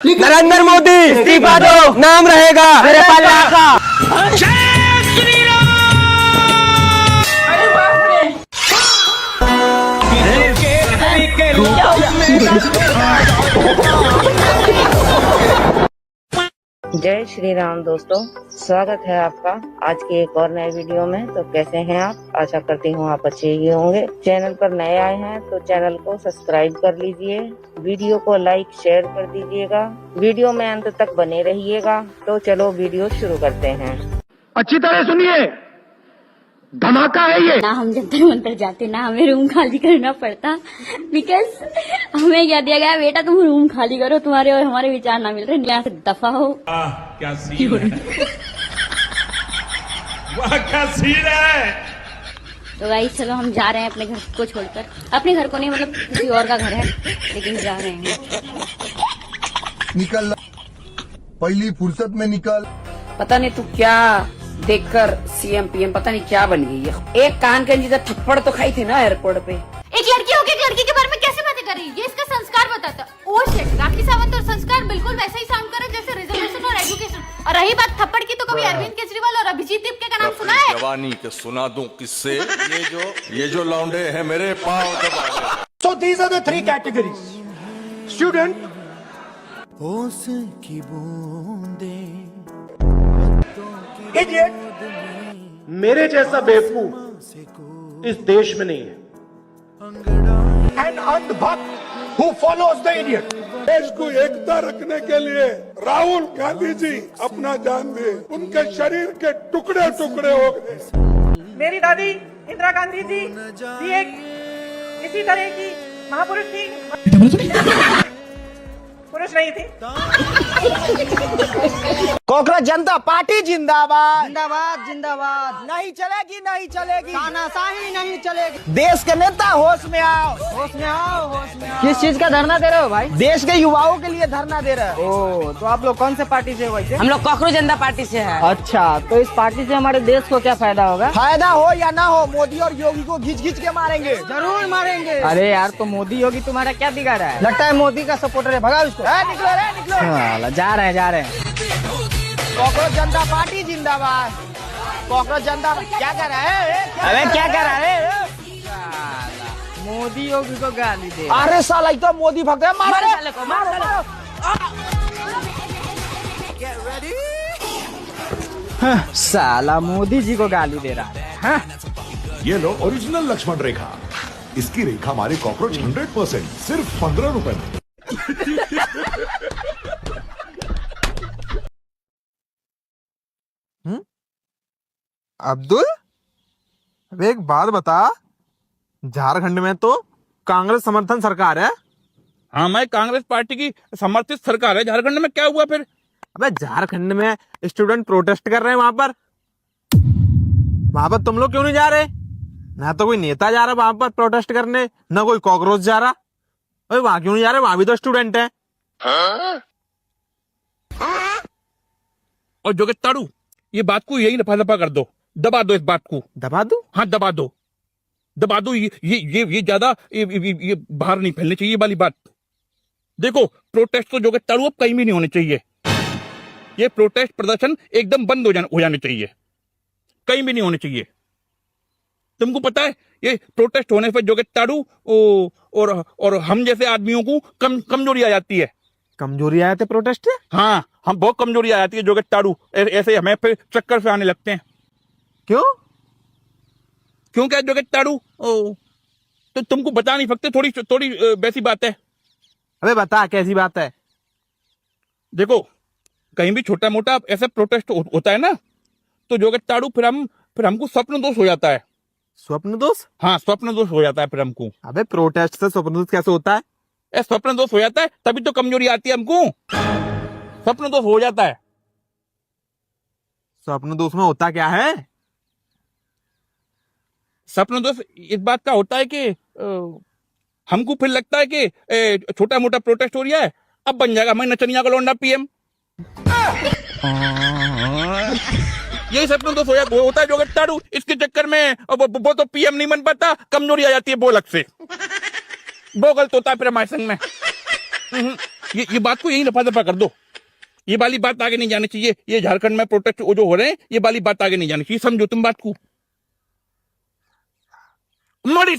नरेंद्र मोदी इस्तीफा दो, नाम रहेगा मेरे पल्ला का। जय श्री राम दोस्तों, स्वागत है आपका आज के एक और नए वीडियो में। तो कैसे हैं आप? आशा करती हूँ आप अच्छे ही होंगे। चैनल पर नए आए हैं तो चैनल को सब्सक्राइब कर लीजिए, वीडियो को लाइक शेयर कर दीजिएगा, वीडियो में अंत तक बने रहिएगा। तो चलो वीडियो शुरू करते हैं। अच्छी तरह सुनिए, धमाका है ये। ना हम जंतर मंतर जाते, ना हमें रूम खाली करना पड़ता, बिकॉज हमें क्या दिया गया, बेटा तुम रूम खाली करो, तुम्हारे और हमारे विचार ना मिल रहे, यहाँ से दफा हो। क्या सीन है? वाह क्या सीन है। तो भाई चलो हम जा रहे हैं अपने घर को छोड़कर, अपने घर को नहीं मतलब किसी और का घर है, लेकिन जा रहे हैं। निकल पहली फुर्सत में निकल। पता नहीं तू क्या देखकर सीएम पीएम पता नहीं क्या बन गई है। एक कान के नीचे थप्पड़ तो खाई थी ना एयरपोर्ट पे। एक लड़की होकर एक लड़की के बारे में कैसे बातें कर रही है? ये इसका संस्कार बताता। ओ शिट, राखी सावंत और संस्कार बिल्कुल वैसा ही साउंड कर रहे जैसे रिजर्वेशन और एजुकेशन। और रही बात थप्पड़ की, तो कभी अरविंद केजरीवाल और अभिजीत दीप का नाम सुना है? जवानी के सुना दूं किससे, ये जो लौंडे हैं मेरे पाँव दबा दे। So these are the three categories. Student, idiot, मेरे जैसा बेवकूफ इस देश में नहीं है। And अंधभक्त who follows the idiot. देश को एकता रखने के लिए राहुल गांधी जी अपना जान दिए, उनके शरीर के टुकड़े टुकड़े हो गए। मेरी दादी इंदिरा गांधी जी भी एक इसी तरह की महापुरुष थी, पुरुष नहीं थी। कांग्रेस जनता पार्टी जिंदाबाद जिंदाबाद जिंदाबाद। नहीं चलेगी नहीं चलेगी, तानाशाही नहीं चलेगी। देश के नेता होश में आओ, होश में आओ, होश में आओ। किस चीज का धरना दे रहे हो भाई? देश के युवाओं के लिए धरना दे रहे हो। ओ, तो आप लोग कौन से पार्टी से हो वैसे? हम लोग कांग्रेस जनता पार्टी से है। अच्छा, तो इस पार्टी से हमारे देश को क्या फायदा होगा? फायदा हो या ना हो, मोदी और योगी को घिंच घिंच के मारेंगे, जरूर मारेंगे। अरे यार, तो मोदी योगी तुम्हारा क्या बिगाड़ा है? लगता है मोदी का सपोर्टर है, भगा उसको। निकलो रे निकलो। हाँ, जा रहे हैं। कांग्रेस जनता पार्टी जिंदाबाद। कांग्रेस जनता क्या कर रहा है? अरे क्या कर रहा है? मोदी योगी को गाली दे। अरे साला, तो मोदी भक्त है, मारो साले को, मारो साले को। साला मोदी जी को गाली दे रहा है। हाँ? ये लो ओरिजिनल लक्ष्मण रेखा। इसकी रेखा मारे कॉकरोच 100% सिर्फ 15 रुपए में। अब्दुल, अब एक बात बता, झारखंड में तो कांग्रेस समर्थन सरकार है। हाँ, मैं कांग्रेस पार्टी की समर्थित सरकार है। झारखंड में क्या हुआ फिर? अबे झारखंड में स्टूडेंट प्रोटेस्ट कर रहे हैं, वहां पर तुम लोग क्यों नहीं जा रहे? ना तो कोई नेता जा रहा वहां पर प्रोटेस्ट करने, ना कोई कॉकरोच जा रहा। अरे वहां क्यों नहीं जा रहे? वहां भी तो स्टूडेंट है। और जो कि ताड़ू, ये बात को यही दफा दफा कर दो, दबा दो इस बात को। दबा दो? हाँ दबा दो, दबा दो। ये ज्यादा ये बाहर नहीं फैलनी चाहिए वाली बात। देखो, प्रोटेस्ट तो जो कि ताड़ू अब कहीं भी नहीं होने चाहिए। ये प्रोटेस्ट प्रदर्शन एकदम बंद हो जाने चाहिए, कहीं भी नहीं होने चाहिए। तुमको पता है, ये प्रोटेस्ट होने पर जो कि ताड़ू और हम जैसे आदमियों को कमजोरी आ जाती है। कमजोरी आए थे प्रोटेस्ट? हाँ, हम बहुत कमजोरी आ जाती है जो कि ताड़ू, ऐसे हमें फिर चक्कर से आने लगते हैं। क्यों? क्यों क्या जो कि ताड़ू? तो तुमको बता नहीं सकते, थोड़ी वैसी बात है। अबे बता, कैसी बात है? देखो, कहीं भी छोटा मोटा ऐसा प्रोटेस्ट होता है ना, तो जो कि ताड़ू फिर हमको स्वप्न दोष हो जाता है। स्वप्न दोष? हाँ, स्वप्न दोष हो जाता है फिर हमको। अबे प्रोटेस्ट से स्वप्न दोष कैसे होता है? स्वप्न दोष हो जाता है, तभी तो कमजोरी आती है हमको। स्वप्न दोष हो जाता है। स्वप्न दोष में होता क्या है? स्वप्न दोष इस बात का होता है कि हमको फिर लगता है कि छोटा मोटा प्रोटेस्ट हो रहा है, अब बन जाएगा मैं नचनिया का लौंडा पीएम। यही सपना दोस्त होता है जो कि ताड़ू, इसके चक्कर में वो तो पीएम नहीं बन पाता, कमजोरी आ जाती है बोलक से। वो गलत होता है फिर हमारे संग में। ये बात को यही रफा दफा कर दो। ये वाली बात आगे नहीं जानी चाहिए। ये झारखंड में प्रोटेस्ट जो हो रहे हैं, ये वाली बात आगे नहीं जानी चाहिए। समझो तुम बात को। मोदी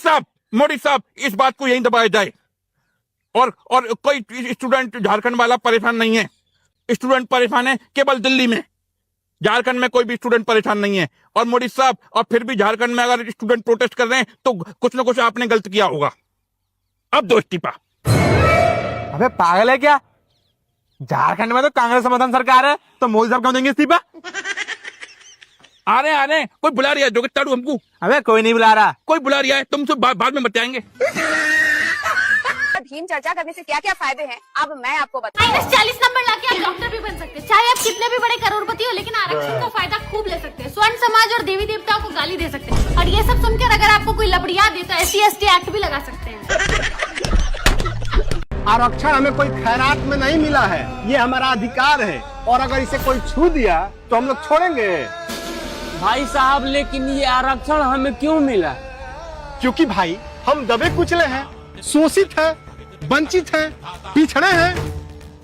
साहब इस बात को यही दबाया जाए। और कोई स्टूडेंट झारखंड वाला परेशान नहीं है। स्टूडेंट परेशान है केवल दिल्ली में, झारखंड में कोई भी स्टूडेंट परेशान नहीं है। और मोदी साहब, और फिर भी झारखंड में अगर स्टूडेंट प्रोटेस्ट कर रहे हैं तो कुछ ना कुछ आपने गलत किया होगा। अब दो इस्तीफा। अबे पागल है क्या? झारखंड में तो कांग्रेस समर्थन सरकार है, तो मोदी साहब क्यों देंगे इस्तीफा? आ रहे कोई बुला रहा है जो ताड़ू हमको। अबे कोई नहीं बुला रहा। कोई बुला रहा है, तुमसे बाद में बताएंगे। भीम चर्चा करने से क्या क्या फायदे हैं, अब मैं आपको बताऊं। -40 नंबर लाके आप डॉक्टर भी बन सकते हैं, चाहे आप कितने भी बड़े करोड़पति हो, लेकिन आरक्षण का फायदा खूब ले सकते हैं। स्वर्ण समाज और देवी देवताओं को गाली दे सकते हैं, और ये सब सुनकर अगर आपको कोई लबड़िया दे तो SC/ST एक्ट भी लगा सकते हैं। आरक्षण हमें कोई खैरात में नहीं मिला है, ये हमारा अधिकार है, और अगर इसे कोई छू दिया तो हम लोग छोड़ेंगे? भाई साहब, लेकिन ये आरक्षण हमें क्यों मिला? क्योंकि भाई हम दबे कुचले हैं, शोषित हैं, वंचित हैं, पिछड़े हैं।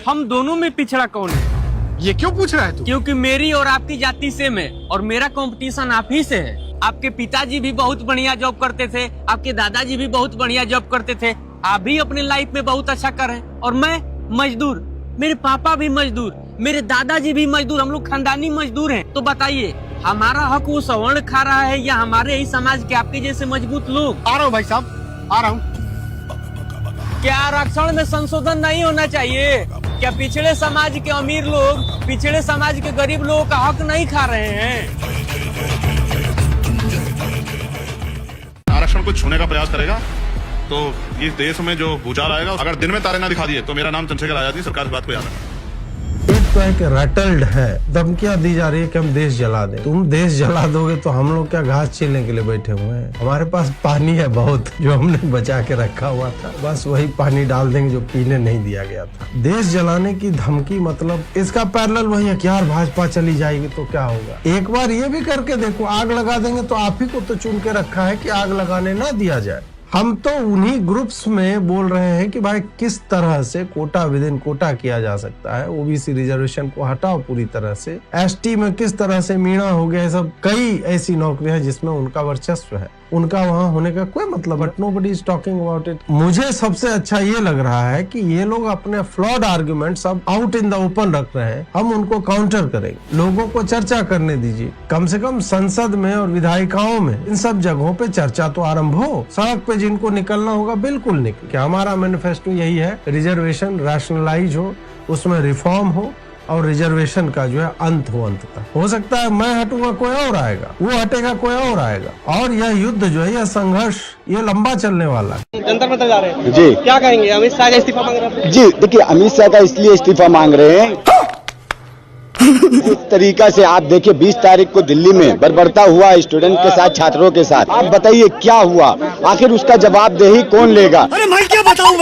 हम दोनों में पिछड़ा कौन है? ये क्यों पूछ रहा है तू? क्योंकि मेरी और आपकी जाति सेम है, और मेरा कंपटीशन आप ही से है। आपके पिताजी भी बहुत बढ़िया जॉब करते थे, आपके दादाजी भी बहुत बढ़िया जॉब करते थे, आप भी अपने लाइफ में बहुत अच्छा कर रहे हैं, और मैं मजदूर, मेरे पापा भी मजदूर, मेरे दादाजी भी मजदूर, हम लोग खानदानी मजदूर हैं। तो बताइए, हमारा हक वो सवर्ण खा रहा है या हमारे ही समाज के आपके जैसे मजबूत लोग? आ रहा हूँ भाई साहब, आ रहा हूँ। क्या आरक्षण में संशोधन नहीं होना चाहिए? क्या पिछड़े समाज के अमीर लोग पिछड़े समाज के गरीब लोगों का हक नहीं खा रहे हैं? आरक्षण को छूने का प्रयास करेगा तो इस देश में जो भूचाल आएगा, अगर दिन में तारे ना दिखा दिए तो मेरा नाम चंद्रशेखर आजाद, सरकार इस बात को याद रखना। एक तो है कि रटल्ड है, धमकियां दी जा रही है कि हम देश जला दें। तुम देश जला दोगे तो हम लोग क्या घास छीलने के लिए बैठे हुए हैं? हमारे पास पानी है बहुत, जो हमने बचा के रखा हुआ था, बस वही पानी डाल देंगे जो पीने नहीं दिया गया था। देश जलाने की धमकी, मतलब इसका पैरेलल वही है कि यार भाजपा चली जाएगी तो क्या होगा। एक बार ये भी करके देखो, आग लगा देंगे तो आप ही को तो चुन के रखा है कि आग लगाने ना दिया जाए। हम तो उन्हीं ग्रुप्स में बोल रहे हैं कि भाई किस तरह से कोटा विदिन कोटा किया जा सकता है, ओबीसी रिजर्वेशन को हटाओ पूरी तरह से, एसटी में किस तरह से मीणा हो गया, सब कई ऐसी नौकरियां जिसमें उनका वर्चस्व है, उनका वहां होने का कोई मतलब, but nobody is talking about it. मुझे सबसे अच्छा ये लग रहा है कि ये लोग अपने फ्लॉड आर्ग्यूमेंट सब आउट इन द ओपन रख रहे हैं, हम उनको काउंटर करेंगे। लोगों को चर्चा करने दीजिए, कम से कम संसद में और विधायिकाओं में, इन सब जगहों पे चर्चा तो आरंभ हो। सड़क पे जिनको निकलना होगा बिल्कुल निकल। क्या हमारा मैनिफेस्टो यही है, रिजर्वेशन रैशनलाइज हो, उसमें रिफॉर्म हो, और रिजर्वेशन का जो है अंत हो। अंततः हो सकता है मैं हटूंगा कोई और आएगा, वो हटेगा कोई और आएगा, और यह युद्ध जो है, यह संघर्ष, ये लंबा चलने वाला है। जंतर मंतर जा रहे हैं जी, क्या कहेंगे? अमित शाह का इस्तीफा मांग रहे हैं। जी देखिए, अमित शाह का इसलिए इस्तीफा मांग रहे हैं, इस तरीका से आप देखिए 20 तारीख को दिल्ली में बर्बरता हुआ स्टूडेंट के साथ, छात्रों के साथ। आप बताइए क्या हुआ, आखिर उसका जवाबदेही कौन लेगा? अरे मैं क्या बताऊं,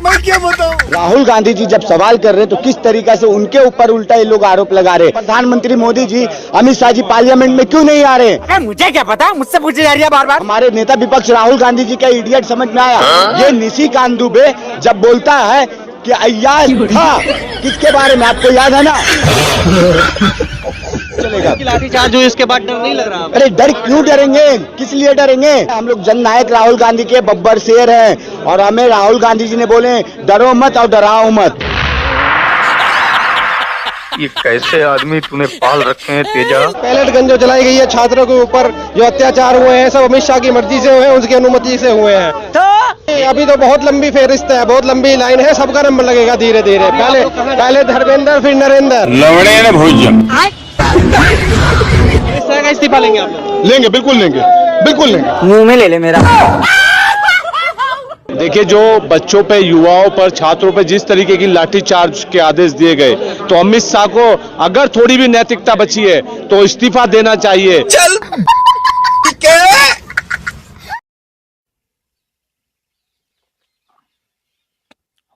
मैं क्या बताऊं? राहुल गांधी जी जब सवाल कर रहे तो किस तरीका से उनके ऊपर उल्टा ये लोग आरोप लगा रहे। प्रधानमंत्री मोदी जी, अमित शाह जी पार्लियामेंट में क्यों नहीं आ रहे? अरे मुझे क्या पता, मुझसे पूछे जा रही है बार बार। हमारे नेता विपक्ष राहुल गांधी जी का इडियट समझ में आया। ये निशिकांत दुबे जब बोलता है कि अय्याज था, किसके बारे में आपको याद है ना? चलेगा लाठीचार्ज हुई, इसके बाद डर नहीं लग रहा? अरे डर क्यों डरेंगे, किस लिए डरेंगे? हम लोग जननायक राहुल गांधी के बब्बर शेर हैं, और हमें राहुल गांधी जी ने बोले डरो मत और डराओ मत। ये कैसे आदमी तूने पाल रखे हैं तेजा? पैलेट गन जो चलाई गई है छात्रों के ऊपर, जो अत्याचार हुए हैं, सब अमित शाह की मर्जी से हुए हैं, उसकी अनुमति से हुए हैं। अभी तो बहुत लंबी फेरिस्त है, बहुत लंबी लाइन है, सबका नंबर लगेगा धीरे धीरे। पहले धर्मेंद्र, फिर नरेंद्र। लवड़े ने भोजन इस तरह का इस्तीफा लेंगे आप लोग? लेंगे, बिल्कुल लेंगे, बिल्कुल लेंगे। मुंह में ले ले मेरा। देखिए, जो बच्चों पे, युवाओं पर, छात्रों पे जिस तरीके की लाठीचार्ज के आदेश दिए गए, तो अमित शाह को अगर थोड़ी भी नैतिकता बची है तो इस्तीफा देना चाहिए। चल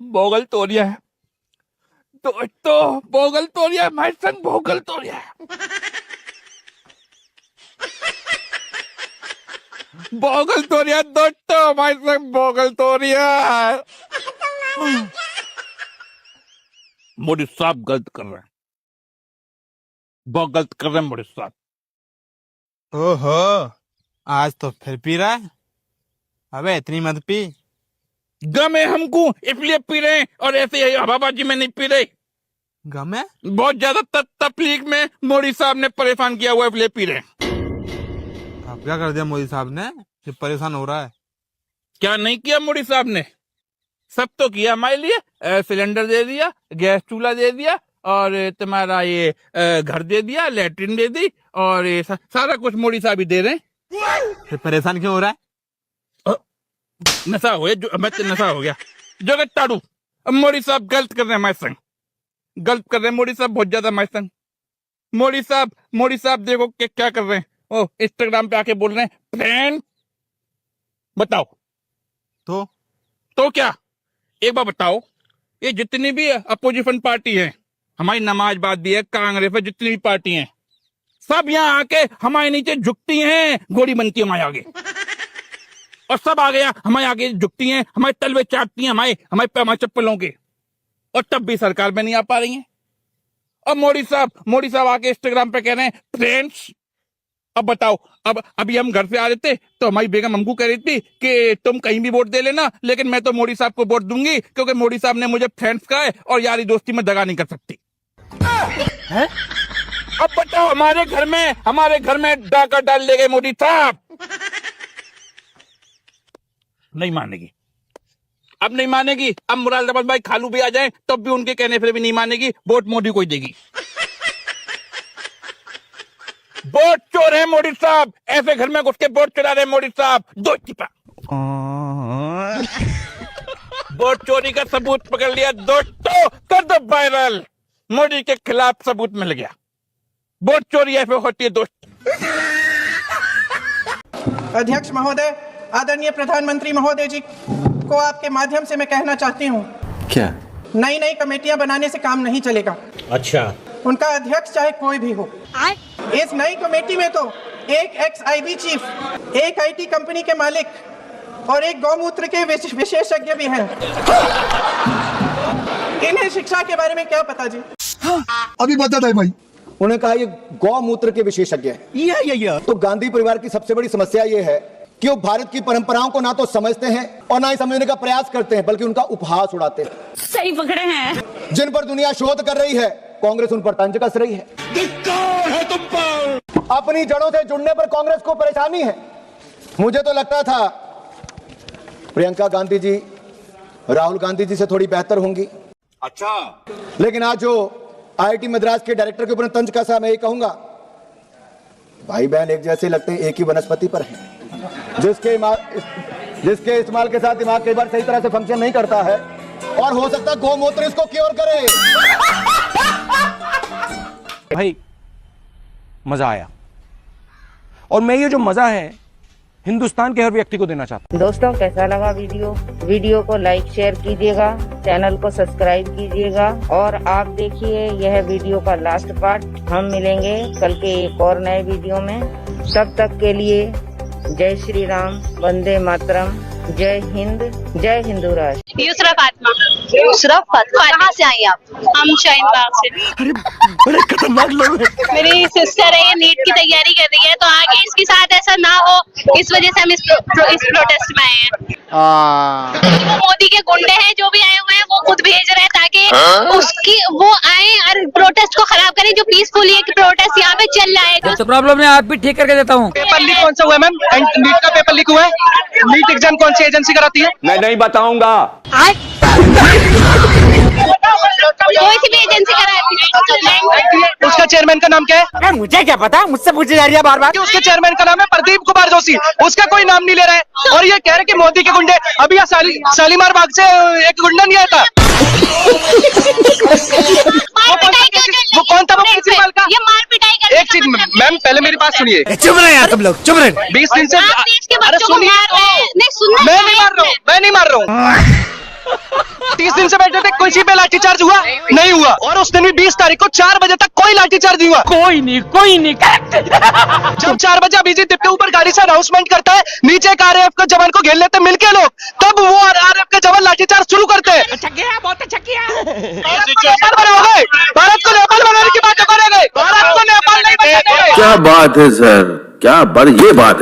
भोगल तोरिया है तो भोगल तोरिया, मैं संग भोगल तोरिया भोगल तोरिया दोस्तों, मैं संग भोगल तोरिया। मोदी साहब गलत कर रहे हैं, बहुत गलत कर रहे हैं मोदी साहब। ओहो, आज तो फिर पी रहा है। अबे इतनी मत पी। गम है हमको इसलिए पी रहे हैं, और ऐसे ही हवाबाजी में नहीं पी रहे। गम है? बहुत ज्यादा तकलीफ में मोदी साहब ने परेशान किया हुआ है, इसलिए पी रहे हैं। अब क्या कर दिया मोदी साहब ने कि परेशान हो रहा है? क्या नहीं किया मोदी साहब ने? सब तो किया हमारे लिए। सिलेंडर दे दिया, गैस चूल्हा दे दिया, और तुम्हारा ये घर दे दिया, लैट्रिन दे दी, और ये सारा कुछ मोदी साहब ही दे रहे हैं। फिर परेशान क्यों हो रहा है? नशा हो गया, जो मैं तो नशा हो गया जो कि ताड़ू। अब मोदी साहब गलत कर रहे हैं हमारे संग, गलत कर रहे हैं मोदी साहब, बहुत ज्यादा हमारे संग। मोदी साहब देखो क्या कर रहे हैं। ओ इंस्टाग्राम पे आके बोल रहे हैं फ्रेंड। बताओ तो क्या, एक बार बताओ, ये जितनी भी अपोजिशन पार्टी है, हमारी नमाजबाद भी है, कांग्रेस है, जितनी भी पार्टी हैं, सब यहाँ आके हमारे नीचे झुकती हैं, गोली बनती है हमारे आगे, और सब आ गया हमारे आगे झुकती हैं, हमारे तलवे चाटती हैं, हमारे चप्पलों के, और तब भी सरकार में नहीं आ पा रही हैं। और मोदी साहब आके इंस्टाग्राम पे कह रहे हैं फ्रेंड्स। अब बताओ, अब अभी हम घर से आ रहे थे तो हमारी बेगम हमको कह रही थी कि तुम कहीं भी वोट दे लेना, लेकिन मैं तो मोदी साहब को वोट दूंगी, क्योंकि मोदी साहब ने मुझे फ्रेंड्स कहा है और यारी दोस्ती में दगा नहीं कर सकती है? अब बताओ, हमारे घर में डाका डाल ले गए मोदी साहब। नहीं मानेगी, अब नहीं मानेगी। अब मुरादाबाद भाई खालू भी आ जाए तब भी उनके कहने पर भी नहीं मानेगी, वोट मोदी को ही देगी। वोट चोर है मोदी साहब, ऐसे घर में घुस के वोट चुरा रहे मोदी साहब। दो चिपा वोट चोरी का सबूत पकड़ लिया दोस्तों, कर दो वायरल। मोदी के खिलाफ सबूत मिल गया। वोट चोरी ऐसे होती है दोस्त। अध्यक्ष महोदय, आदरणीय प्रधानमंत्री महोदय जी को आपके माध्यम से मैं कहना चाहती हूँ, क्या? नई कमेटियां बनाने से काम नहीं चलेगा। अच्छा, उनका अध्यक्ष चाहे कोई भी हो। इस नई कमेटी में तो एक ex-IB चीफ, एक IT कंपनी के मालिक और एक गौमूत्र के विशेषज्ञ भी हैं। इन्हें शिक्षा के बारे में क्या पता जी? अभी बता है भाई, उन्होंने कहा ये गौमूत्र के विशेषज्ञ हैं। तो गांधी परिवार की सबसे बड़ी समस्या ये है कि वो भारत की परंपराओं को ना तो समझते हैं और ना ही समझने का प्रयास करते हैं, बल्कि उनका उपहास उड़ाते हैं। सही पकड़े हैं। जिन पर दुनिया शोध कर रही है, कांग्रेस उन पर तंज कस रही है। है तुम पर अपनी जड़ों से जुड़ने पर कांग्रेस को परेशानी है। मुझे तो लगता था प्रियंका गांधी जी राहुल गांधी जी से थोड़ी बेहतर होंगी। अच्छा, लेकिन आज जो IIT मद्रास के डायरेक्टर के ऊपर तंज कसा, मैं ये कहूंगा भाई बहन एक जैसे लगते हैं, एक ही वनस्पति पर हैं। जिसके इस्तेमाल के साथ दिमाग कई बार सही तरह से फंक्शन नहीं करता है, और हो सकता है गौमूत्र इसको क्योर करे। भाई मजा आया, और मैं ये जो मजा है हिंदुस्तान के हर व्यक्ति को देना चाहता हूँ। दोस्तों कैसा लगा वीडियो को लाइक शेयर कीजिएगा, चैनल को सब्सक्राइब कीजिएगा, और आप देखिए यह वीडियो का लास्ट पार्ट। हम मिलेंगे कल के एक और नए वीडियो में। तब तक के लिए जय श्री राम, वंदे मातरम, जय हिंद, जय हिंदू राष्ट्र। यूसरा फातिमा। कहाँ से आई आप? हम शाहीन बाग से। अरे बड़े खतरनाक लोग हैं। मेरी सिस्टर है, ये नीट की तैयारी कर रही है, तो आगे इसके साथ ऐसा ना हो, इस वजह से हम इस प्रोटेस्ट में आए हैं। वो मोदी के गुंडे हैं जो भी आए हुए हैं, वो खुद भेज रहे हैं ताकि वो आए और प्रोटेस्ट को खराब करें, जो पीसफुली एक प्रोटेस्ट यहाँ पे चल जाएगा। तो प्रॉब्लम है, आप भी ठीक करके देता हूँ। पेपर लीक कौन सा हुआ है मैम? नीट का पेपर लीक हुआ है? नीट एग्जाम कौन सी एजेंसी कराती है? मैं नहीं बताऊंगा। कोई सी भी एजेंसी कराती है। उसका चेयरमैन का नाम क्या है? मुझे क्या पता, मुझसे पूछे जा रही है बार बार। उसके चेयरमैन का नाम है प्रदीप कुमार जोशी, उसका कोई नाम नहीं ले रहा है, और ये कह रहे कि मोदी के गुंडे। अभी शालीमार बाग से एक गुंडा नहीं आया था, वो कौन था? वो प्रिंसिपल का। ये मार पिटाई करने एक चीज मैम, पहले मेरी बात सुनिए। चुप रहे यार तुम लोग, चुप रहे। 20 दिन से आप देश के बच्चों को मार रहे हैं। नहीं सुनना, मैं नहीं मार रहा हूँ। 30 दिन से बैठे थे, किसी पे लाठीचार्ज हुआ? नहीं हुआ। और उस दिन भी 20 तारीख को 4 बजे तक कोई लाठीचार्ज नहीं हुआ। कोई नहीं जब 4 बजे अभिजीत दीप के ऊपर गाड़ी से अनाउंसमेंट करता है, नीचे एक आरएएफ के जवान को घेर लेते मिलके लोग, तब वो आरएएफ के जवान लाठीचार्ज शुरू करते हैं। बहुत अच्छा किया। भारत को नेपाल बनाने की बात करेंगे, भारत को नेपाल नहीं बनाएंगे। क्या बात है सर, क्या बड़ी ये बात है।